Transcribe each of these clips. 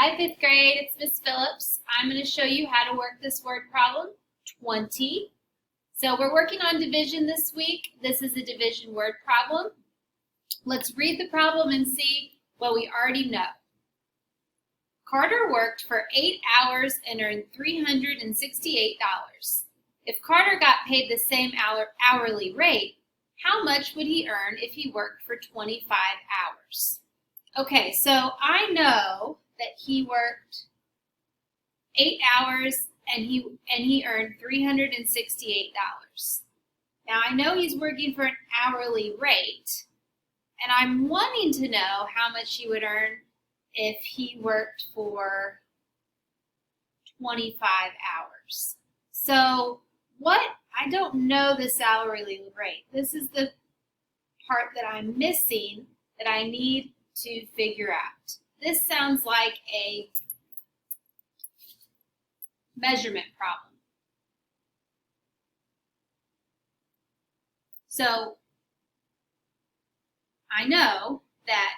Hi, fifth grade. It's Miss Phillips. I'm going to show you how to work this word problem, 20. So we're working on division this week. This is a division word problem. Let's read the problem and see what we already know. Carter worked for 8 hours and earned $368. If Carter got paid the same hourly rate, how much would he earn if he worked for 25 hours? Okay, so I know that he worked 8 hours and he earned $368. Now I know he's working for an hourly rate, and I'm wanting to know how much he would earn if he worked for 25 hours. So I don't know this hourly rate. This is the part that I'm missing that I need to figure out. This sounds like a measurement problem. So I know that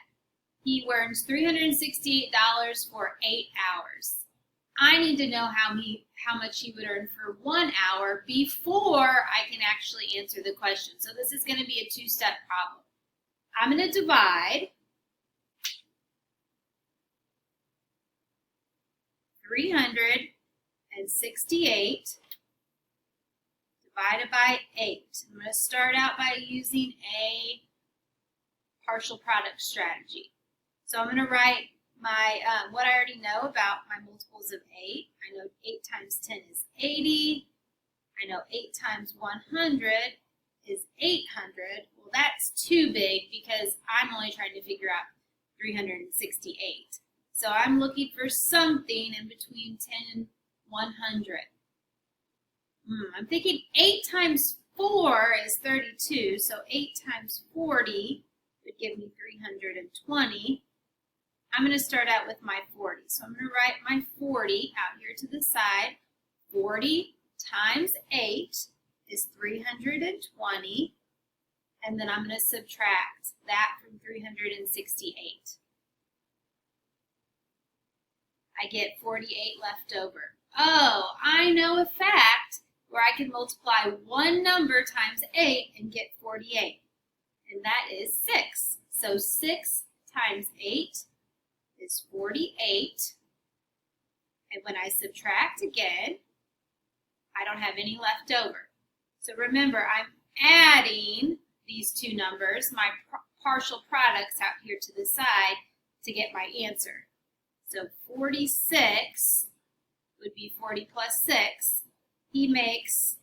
he earns $368 for 8 hours. I need to know how much he would earn for 1 hour before I can actually answer the question. So this is going to be a two-step problem. I'm going to divide 368 divided by 8. I'm going to start out by using a partial product strategy. So I'm going to write my what I already know about my multiples of 8. I know 8 times 10 is 80. I know 8 times 100 is 800. Well, that's too big because I'm only trying to figure out 368. So I'm looking for something in between 10 and 100. I'm thinking 8 times 4 is 32, so 8 times 40 would give me 320. I'm going to start out with my 40. So I'm going to write my 40 out here to the side. 40 times 8 is 320. And then I'm going to subtract that from 368. I get 48 left over. Oh, I know a fact where I can multiply one number times 8 and get 48. And that is 6. So 6 times 8 is 48. And when I subtract again, I don't have any left over. So remember, I'm adding these two numbers, my partial products out here to the side, to get my answer. So 46 would be 40 plus 6. He makes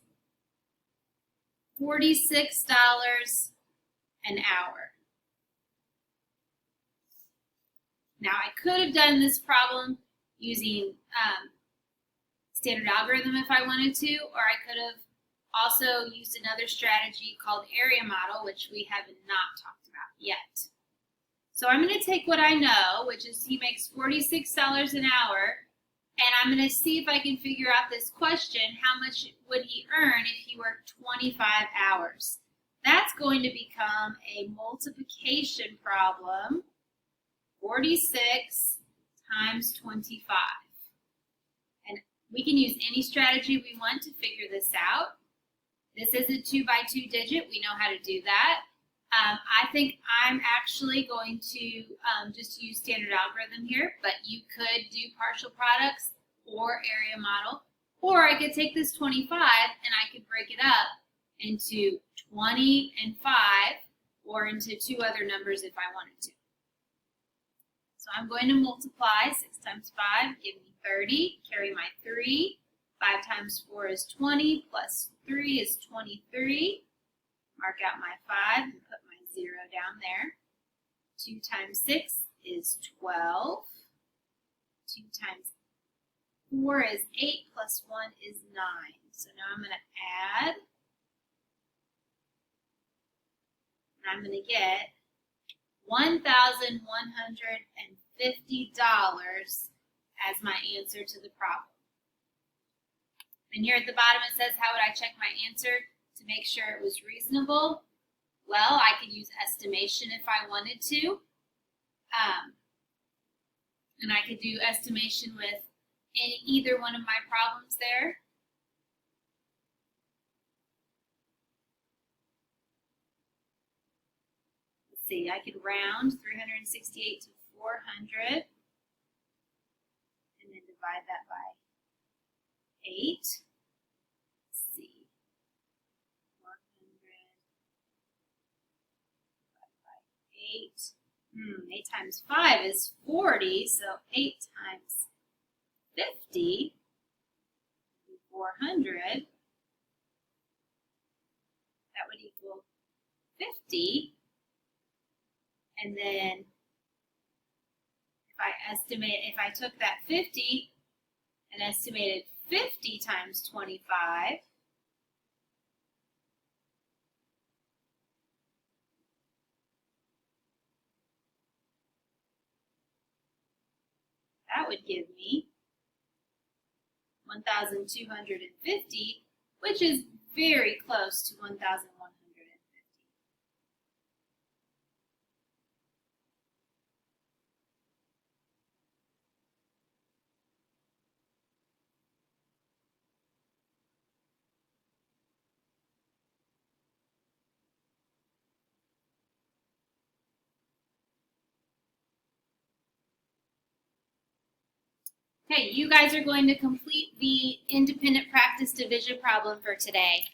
$46 an hour. Now I could have done this problem using standard algorithm if I wanted to, or I could have also used another strategy called area model, which we have not talked about yet. So I'm going to take what I know, which is he makes $46 an hour, and I'm going to see if I can figure out this question, how much would he earn if he worked 25 hours? That's going to become a multiplication problem, 46 times 25. And we can use any strategy we want to figure this out. This is a 2 by 2 digit. We know how to do that. I think I'm actually going to just use standard algorithm here, but you could do partial products or area model, or I could take this 25 and I could break it up into 20 and 5, or into two other numbers if I wanted to. So I'm going to multiply 6 times 5, give me 30, carry my 3, 5 times 4 is 20, plus 3 is 23. Mark out my 5 and put my 0 down there. 2 times 6 is 12. 2 times 4 is 8, plus 1 is 9. So now I'm going to add, and I'm going to get $1,150 as my answer to the problem. And here at the bottom it says, how would I check my answer to make sure it was reasonable? Well, I could use estimation if I wanted to. And I could do estimation with either one of my problems there. Let's see, I could round 368 to 400 and then divide that by 8. Let's see, 400 divided by 8. 8 times 5 is 40, so 8 times 50 would be 400. That would equal 50. And then if I took that 50 and estimated 50 times 25, that would give me 1,250, which is very close to 1,150. Okay, you guys are going to complete the independent practice division problem for today.